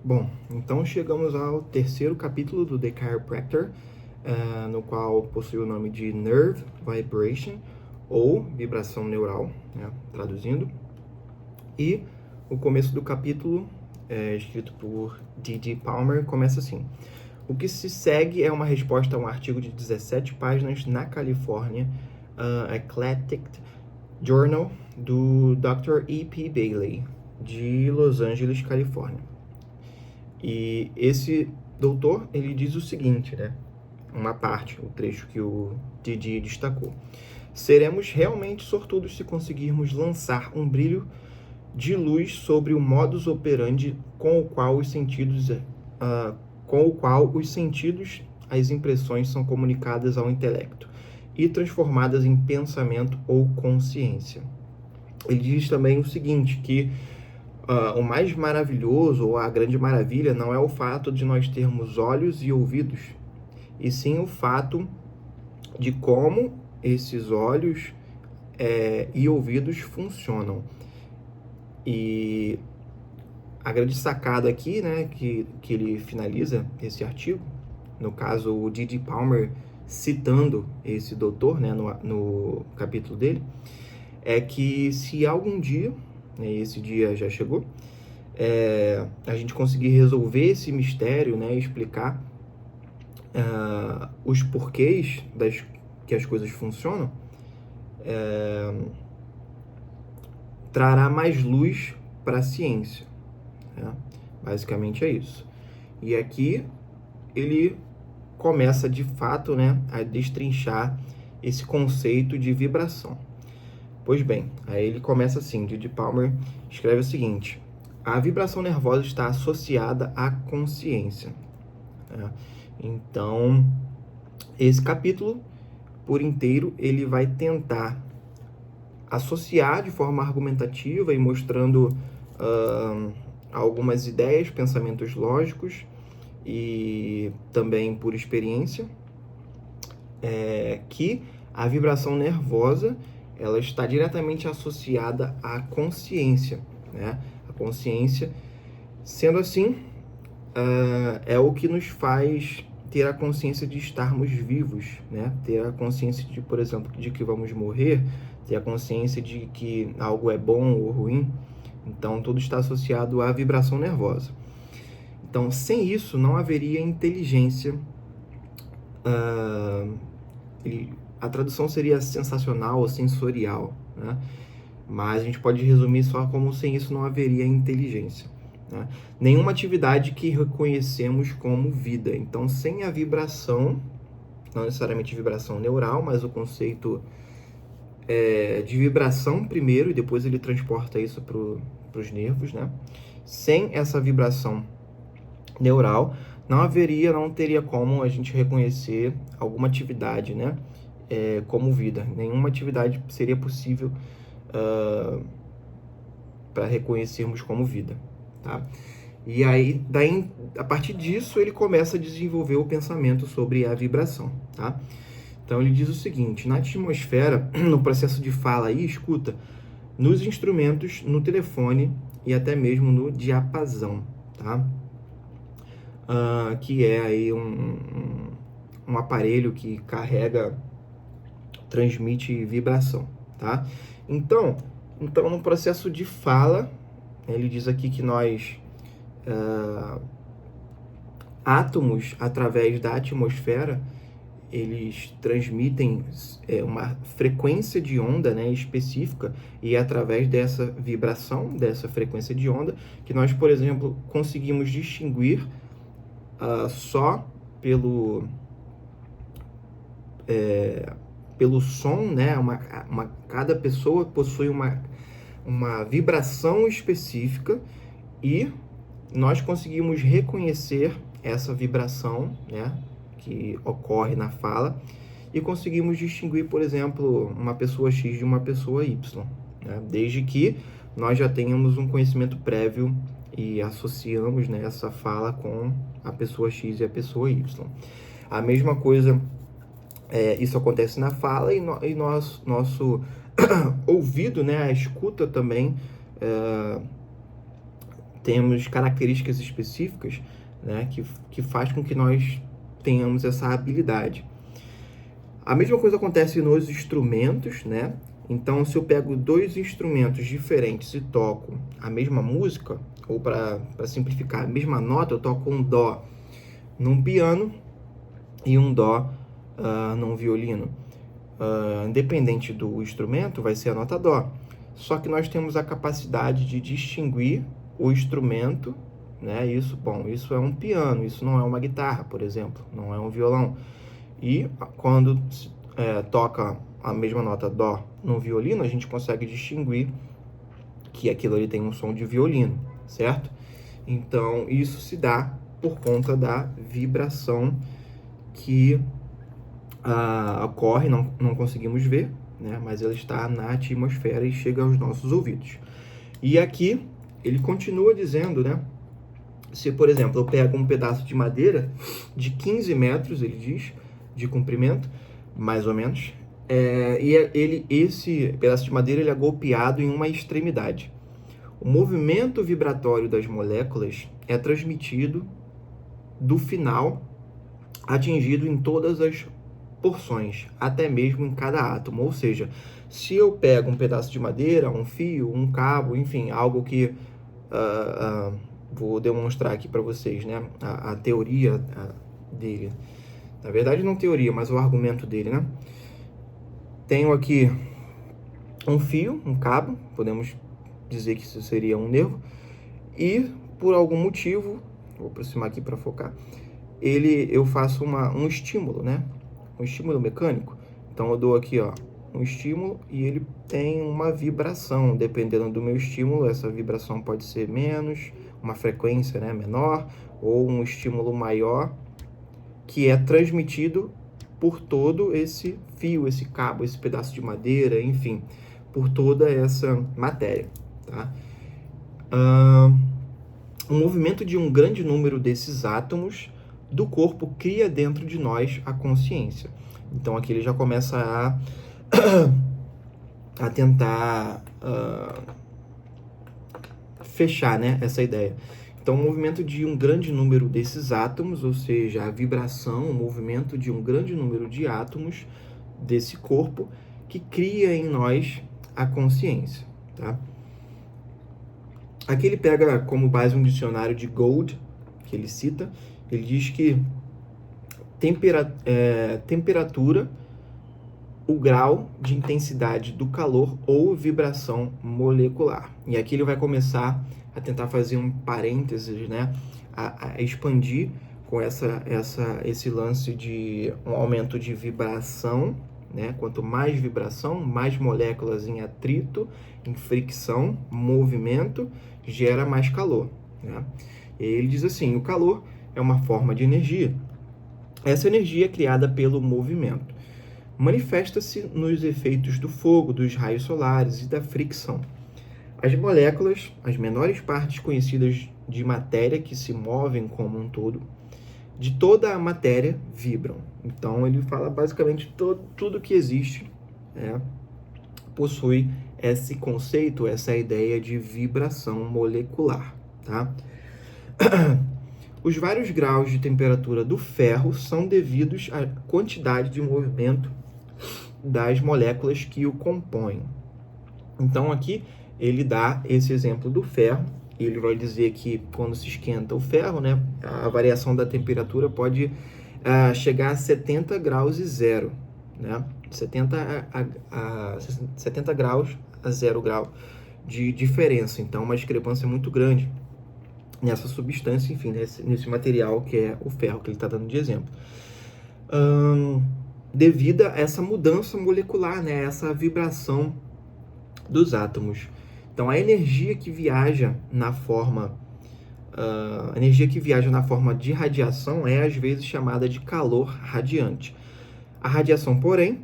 Bom, então chegamos ao terceiro capítulo do The Chiropractor, no qual possui o nome de Nerve Vibration, ou vibração neural, né, traduzindo. E o começo do capítulo, escrito por D.D. Palmer, começa assim. O que se segue é uma resposta a um artigo de 17 páginas na Califórnia, Eclectic Journal, do Dr. E.P. Bailey, de Los Angeles, Califórnia. E esse doutor, ele diz o seguinte, né? Uma parte, o trecho que o Didi destacou. Seremos realmente sortudos se conseguirmos lançar um brilho de luz sobre o modus operandi com o qual os sentidos, as impressões são comunicadas ao intelecto e transformadas em pensamento ou consciência. Ele diz também o seguinte, que o mais maravilhoso, ou a grande maravilha, não é o fato de nós termos olhos e ouvidos, e sim o fato de como esses olhos e ouvidos funcionam. E a grande sacada aqui, né, que ele finaliza esse artigo, no caso o D.D. Palmer citando esse doutor, né, no capítulo dele, é que se algum dia, né, esse dia já chegou, a gente conseguir resolver esse mistério, né, explicar os porquês que as coisas funcionam, trará mais luz para a ciência, né? Basicamente é isso. E aqui ele começa de fato, né, a destrinchar esse conceito de vibração. Pois bem, aí ele começa assim, D.D. Palmer escreve o seguinte: a vibração nervosa está associada à consciência. Né? Então, esse capítulo, por inteiro, ele vai tentar associar de forma argumentativa e mostrando algumas ideias, pensamentos lógicos e também por experiência, que a vibração nervosa ela está diretamente associada à consciência, né? A consciência, sendo assim, é o que nos faz ter a consciência de estarmos vivos, né? Ter a consciência de, por exemplo, de que vamos morrer, ter a consciência de que algo é bom ou ruim. Então, tudo está associado à vibração nervosa. Então, sem isso, não haveria inteligência. A tradução seria sensacional ou sensorial, né? Mas a gente pode resumir só como sem isso não haveria inteligência, né? Nenhuma atividade que reconhecemos como vida. Então, sem a vibração, não necessariamente vibração neural, mas o conceito de vibração primeiro, e depois ele transporta isso para os nervos, né? Sem essa vibração neural, não teria como a gente reconhecer alguma atividade, né? Como vida. Nenhuma atividade seria possível para reconhecermos como vida, tá? E aí, a partir disso, ele começa a desenvolver o pensamento sobre a vibração, tá? Então, ele diz o seguinte: na atmosfera, no processo de fala e escuta, nos instrumentos, no telefone e até mesmo no diapasão, tá? Que é aí um aparelho que transmite vibração, tá? Então, no processo de fala, ele diz aqui que nós, átomos, através da atmosfera, eles transmitem uma frequência de onda, né, específica, e é através dessa vibração, dessa frequência de onda, que nós, por exemplo, conseguimos distinguir só pelo som, né? Cada pessoa possui uma vibração específica e nós conseguimos reconhecer essa vibração, né, que ocorre na fala, e conseguimos distinguir, por exemplo, uma pessoa X de uma pessoa Y, né, desde que nós já tenhamos um conhecimento prévio e associamos, né, essa fala com a pessoa X e a pessoa Y. A mesma coisa, isso acontece na fala e nosso ouvido, né, a escuta também temos características específicas, né, que faz com que nós tenhamos essa habilidade. A mesma coisa acontece nos instrumentos, né? Então, se eu pego dois instrumentos diferentes e toco a mesma música, ou para simplificar, a mesma nota, eu toco um dó num piano e um dó num violino. Independente do instrumento, vai ser a nota dó. Só que nós temos a capacidade de distinguir o instrumento, né? Isso é um piano, isso não é uma guitarra, por exemplo, não é um violão. E quando toca a mesma nota dó no violino, a gente consegue distinguir que aquilo ali tem um som de violino, certo? Então, isso se dá por conta da vibração que ocorre, não conseguimos ver, né? Mas ela está na atmosfera e chega aos nossos ouvidos. E aqui, ele continua dizendo, né? Se, por exemplo, eu pego um pedaço de madeira de 15 metros, ele diz, de comprimento, mais ou menos, esse pedaço de madeira ele é golpeado em uma extremidade. O movimento vibratório das moléculas é transmitido do final, atingido em todas as porções, até mesmo em cada átomo. Ou seja, se eu pego um pedaço de madeira, um fio, um cabo, enfim, algo que vou demonstrar aqui para vocês, né? A teoria dele. Na verdade, não teoria, mas o argumento dele, né? Tenho aqui um fio, um cabo, podemos dizer que isso seria um nervo, e por algum motivo, vou aproximar aqui para focar, eu faço um estímulo, né? Um estímulo mecânico. Então eu dou aqui, ó, um estímulo e ele tem uma vibração. Dependendo do meu estímulo, essa vibração pode ser menos, uma frequência, né, menor, ou um estímulo maior, que é transmitido por todo esse fio, esse cabo, esse pedaço de madeira, enfim, por toda essa matéria, tá? O movimento de um grande número desses átomos do corpo cria dentro de nós a consciência. Então aqui ele já começa a tentar fechar, né, essa ideia. Então, o movimento de um grande número desses átomos, ou seja, a vibração, o movimento de um grande número de átomos desse corpo que cria em nós a consciência, tá? Aqui ele pega como base um dicionário de Gould, que ele cita. Ele diz que temperatura, o grau de intensidade do calor ou vibração molecular. E aqui ele vai começar a tentar fazer um parênteses, né? A expandir com esse lance de um aumento de vibração, né? Quanto mais vibração, mais moléculas em atrito, em fricção, movimento, gera mais calor, né? E ele diz assim, o calor é uma forma de energia. Essa energia é criada pelo movimento. Manifesta-se nos efeitos do fogo, dos raios solares e da fricção. As moléculas, as menores partes conhecidas de matéria que se movem como um todo, de toda a matéria vibram. Então ele fala basicamente tudo que existe possui esse conceito, essa ideia de vibração molecular, tá? Os vários graus de temperatura do ferro são devidos à quantidade de movimento das moléculas que o compõem. Então aqui ele dá esse exemplo do ferro. Ele vai dizer que quando se esquenta o ferro, né, a variação da temperatura pode chegar a 70 graus e zero, né? 70 graus a 0 grau de diferença. Então, uma discrepância muito grande nessa substância, enfim, nesse material que é o ferro, que ele está dando de exemplo. Devido a essa mudança molecular, né, essa vibração dos átomos. Então, a energia que viaja na forma de radiação é às vezes chamada de calor radiante. A radiação, porém,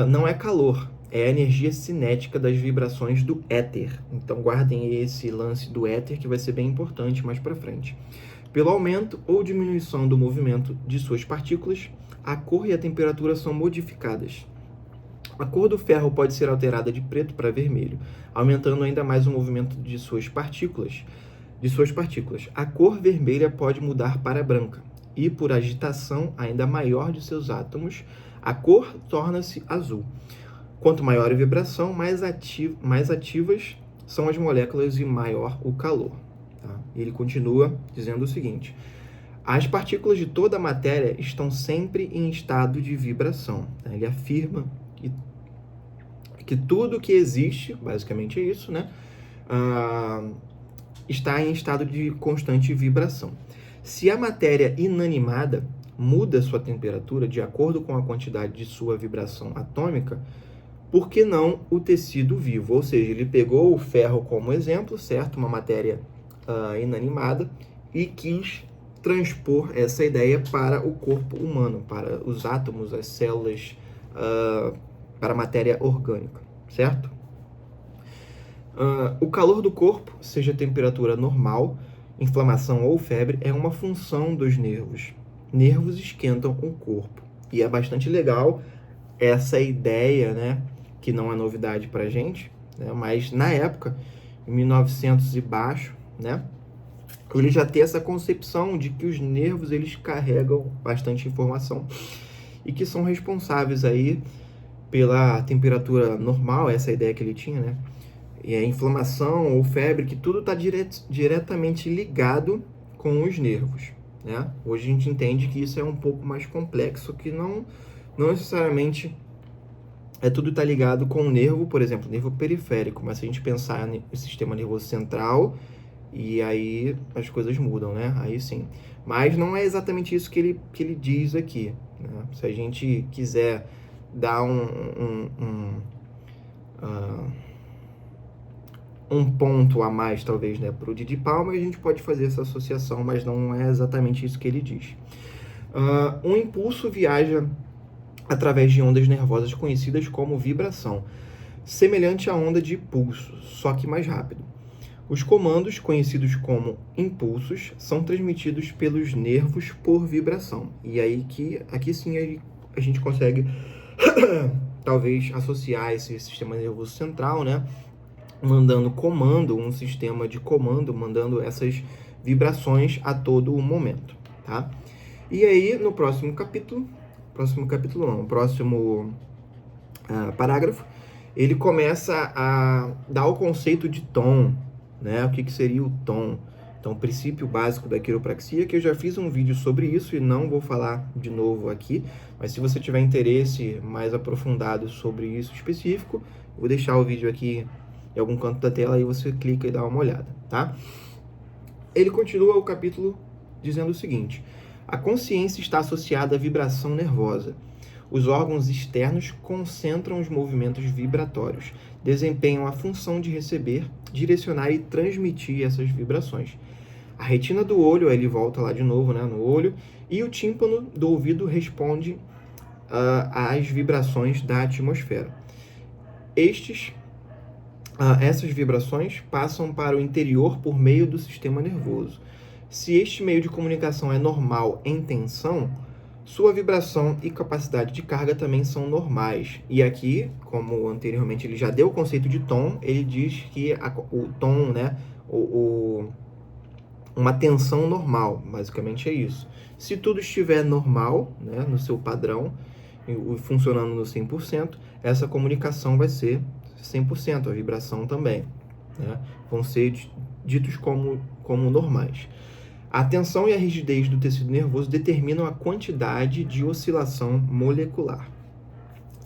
não é calor, é a energia cinética das vibrações do éter. Então, guardem esse lance do éter, que vai ser bem importante mais para frente. Pelo aumento ou diminuição do movimento de suas partículas, a cor e a temperatura são modificadas. A cor do ferro pode ser alterada de preto para vermelho, aumentando ainda mais o movimento de suas partículas. de suas partículas. A cor vermelha pode mudar para branca, e por agitação ainda maior de seus átomos, a cor torna-se azul. Quanto maior a vibração, mais ativas são as moléculas e maior o calor. Tá? Ele continua dizendo o seguinte: as partículas de toda a matéria estão sempre em estado de vibração. Tá? Ele afirma que tudo que existe, basicamente é isso, né? Está em estado de constante vibração. Se a matéria inanimada muda sua temperatura de acordo com a quantidade de sua vibração atômica, por que não o tecido vivo? Ou seja, ele pegou o ferro como exemplo, certo? Uma matéria inanimada, e quis transpor essa ideia para o corpo humano, para os átomos, as células, para a matéria orgânica, certo? O calor do corpo, seja temperatura normal, inflamação ou febre, é uma função dos nervos. Nervos esquentam o corpo. E é bastante legal essa ideia, né, que não é novidade para a gente, né, mas na época, em 1900 e baixo, né, ele já tem essa concepção de que os nervos eles carregam bastante informação e que são responsáveis aí pela temperatura normal, essa ideia que ele tinha, né, e a inflamação ou febre, que tudo está diretamente ligado com os nervos, né? Hoje a gente entende que isso é um pouco mais complexo, que não necessariamente tudo está ligado com o nervo, por exemplo, nervo periférico, mas se a gente pensar no sistema nervoso central, e aí as coisas mudam, né? Aí sim. Mas não é exatamente isso que ele diz aqui, né? Se a gente quiser dar um ponto a mais, talvez, né, para o Didi Palma, a gente pode fazer essa associação, mas não é exatamente isso que ele diz. Um impulso viaja através de ondas nervosas conhecidas como vibração, semelhante à onda de pulso, só que mais rápido. Os comandos, conhecidos como impulsos, são transmitidos pelos nervos por vibração. E aí aqui sim a gente consegue talvez associar esse sistema nervoso central, né, mandando comando, um sistema de comando, mandando essas vibrações a todo o momento, tá? E aí, no próximo parágrafo, ele começa a dar o conceito de tom, né? O que seria o tom? Então, o princípio básico da quiropraxia, que eu já fiz um vídeo sobre isso e não vou falar de novo aqui, mas se você tiver interesse mais aprofundado sobre isso específico, eu vou deixar o vídeo aqui em algum canto da tela, aí você clica e dá uma olhada, tá? Ele continua o capítulo dizendo o seguinte: a consciência está associada à vibração nervosa. Os órgãos externos concentram os movimentos vibratórios, desempenham a função de receber, direcionar e transmitir essas vibrações. A retina do olho, aí ele volta lá de novo, né, no olho, e o tímpano do ouvido responde às vibrações da atmosfera. Essas vibrações passam para o interior por meio do sistema nervoso. Se este meio de comunicação é normal em tensão, sua vibração e capacidade de carga também são normais. E aqui, como anteriormente ele já deu o conceito de tom, ele diz que o tom, né, uma tensão normal, basicamente é isso. Se tudo estiver normal, né, no seu padrão, funcionando no 100%, essa comunicação vai ser 100%, a vibração também, né, vão ser ditos como normais. A tensão e a rigidez do tecido nervoso determinam a quantidade de oscilação molecular.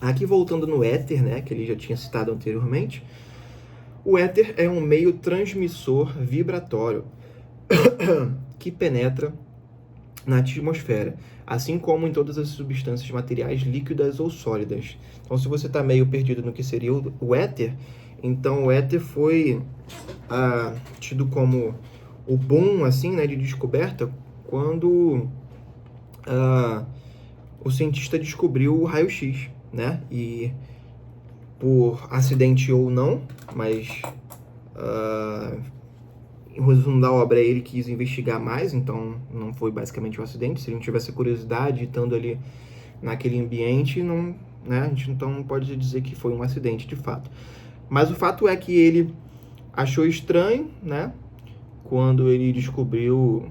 Aqui voltando no éter, né, que ele já tinha citado anteriormente, o éter é um meio transmissor vibratório que penetra na atmosfera, assim como em todas as substâncias materiais líquidas ou sólidas. Então, se você está meio perdido no que seria o éter, então o éter foi tido como o boom, assim, né, de descoberta quando o cientista descobriu o raio-x, né, e por acidente ou não, mas em resumo da obra ele quis investigar mais, então não foi basicamente um acidente. Se ele não tivesse curiosidade, estando ali naquele ambiente, não, né, a gente então não pode dizer que foi um acidente de fato. Mas o fato é que ele achou estranho, né, quando ele descobriu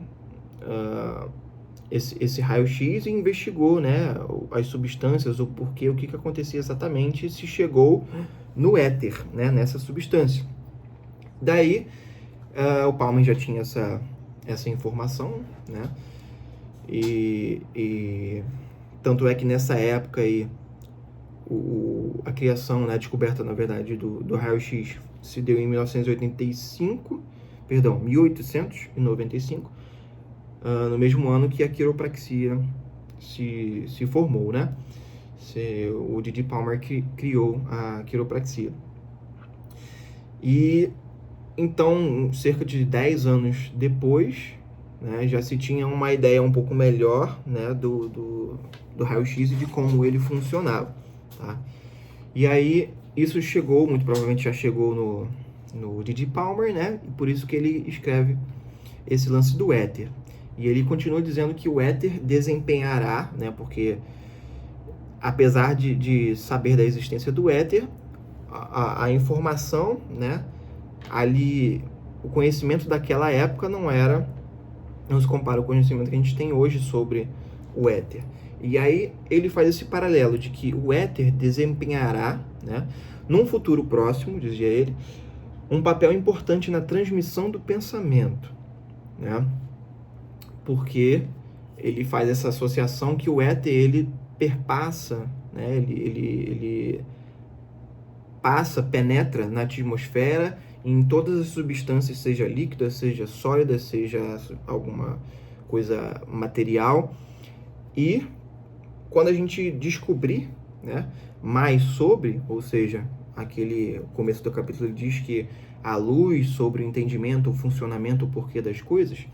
esse raio-x e investigou, né, as substâncias, o porquê, o que acontecia exatamente, e se chegou no éter, né, nessa substância. Daí, o Palmer já tinha essa informação, né, e tanto é que nessa época aí, a criação, né, a descoberta, na verdade, do raio-x se deu em 1895, no mesmo ano que a quiropraxia se formou, né? O D.D. Palmer criou a quiropraxia. E então, cerca de 10 anos depois, né, já se tinha uma ideia um pouco melhor, né, do raio-x e de como ele funcionava, tá? E aí, isso chegou, muito provavelmente já chegou no D.D. Palmer, né? E por isso que ele escreve esse lance do éter. E ele continua dizendo que o éter desempenhará, né? Porque apesar de saber da existência do éter, a informação, né? Ali, o conhecimento daquela época não se compara ao conhecimento que a gente tem hoje sobre o éter. E aí ele faz esse paralelo de que o éter desempenhará, né, num futuro próximo, dizia ele, um papel importante na transmissão do pensamento, né? Porque ele faz essa associação que o éter, ele perpassa, né? Ele penetra na atmosfera, em todas as substâncias, seja líquida, seja sólida, seja alguma coisa material. E quando a gente descobrir, né, mais sobre, ou seja, aquele começo do capítulo ele diz que a luz sobre o entendimento, o funcionamento, o porquê das coisas,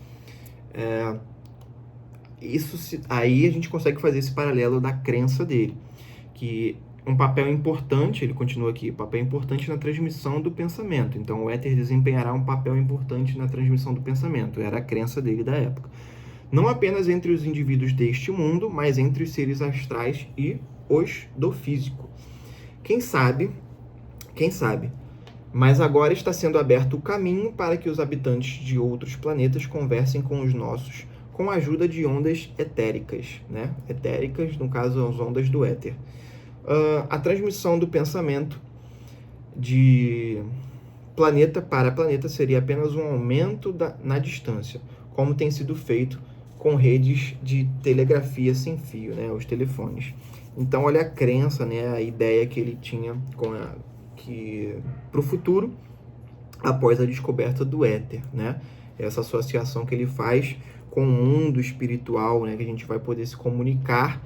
aí a gente consegue fazer esse paralelo da crença dele, que um papel importante, ele continua aqui, papel importante na transmissão do pensamento. Então, o éter desempenhará um papel importante na transmissão do pensamento. Era a crença dele da época. Não apenas entre os indivíduos deste mundo, mas entre os seres astrais e os do físico. Quem sabe, mas agora está sendo aberto o caminho para que os habitantes de outros planetas conversem com os nossos, com a ajuda de ondas etéricas, né? Etéricas, no caso, as ondas do éter. A transmissão do pensamento de planeta para planeta seria apenas um aumento na distância, como tem sido feito com redes de telegrafia sem fio, né, os telefones. Então, olha a crença, né, a ideia que ele tinha para o futuro, após a descoberta do éter, né? Essa associação que ele faz com o mundo espiritual, né, que a gente vai poder se comunicar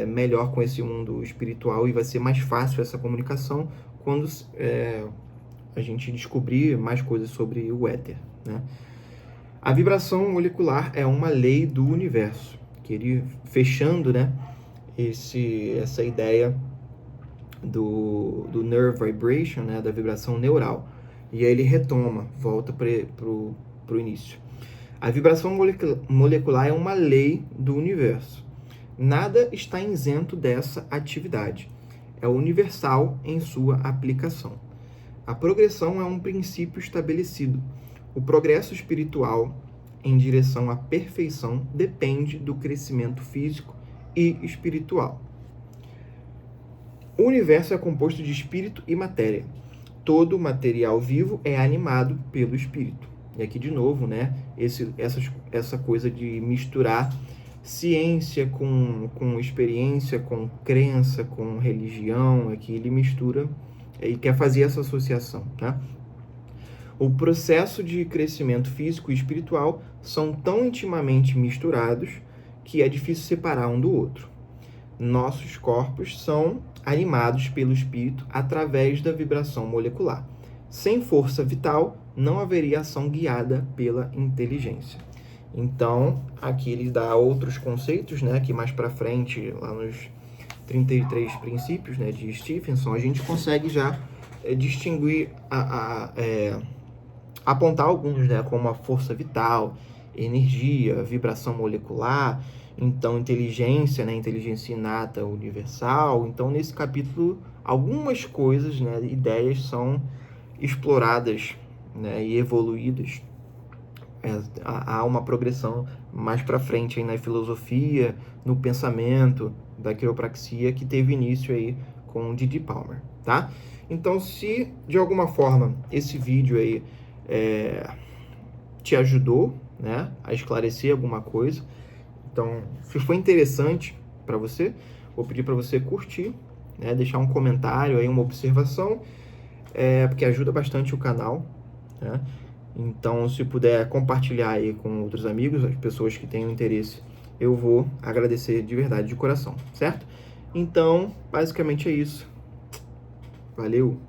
melhor com esse mundo espiritual, e vai ser mais fácil essa comunicação quando a gente descobrir mais coisas sobre o éter, né? A vibração molecular é uma lei do universo, que ele fechando, né, essa ideia do nerve vibration, né, da vibração neural. E aí ele retoma, volta para o início. A vibração molecular é uma lei do universo. Nada está isento dessa atividade. É universal em sua aplicação. A progressão é um princípio estabelecido. O progresso espiritual em direção à perfeição depende do crescimento físico e espiritual. O universo é composto de espírito e matéria. Todo material vivo é animado pelo espírito. E aqui, de novo, né, essa coisa de misturar ciência com experiência, com crença, com religião, aqui ele mistura e quer fazer essa associação, tá? O processo de crescimento físico e espiritual são tão intimamente misturados que é difícil separar um do outro. Nossos corpos são animados pelo espírito através da vibração molecular. Sem força vital, não haveria ação guiada pela inteligência. Então, aqui ele dá outros conceitos, né, que mais para frente, lá nos 33 princípios, né, de Stephenson, a gente consegue já distinguir, apontar alguns, né, como a força vital, energia, vibração molecular, então inteligência, né, inteligência inata universal. Então, nesse capítulo, algumas coisas, né, ideias são exploradas, né, e evoluídas há uma progressão mais para frente aí na filosofia, no pensamento da quiropraxia que teve início aí com o D.D. Palmer, tá? Então, se de alguma forma esse vídeo aí te ajudou, né, a esclarecer alguma coisa, então, se foi interessante para você, vou pedir para você curtir, né, deixar um comentário aí, uma observação, porque ajuda bastante o canal, né? Então, se puder compartilhar aí com outros amigos, as pessoas que tenham interesse, eu vou agradecer de verdade, de coração, certo? Então, basicamente é isso. Valeu!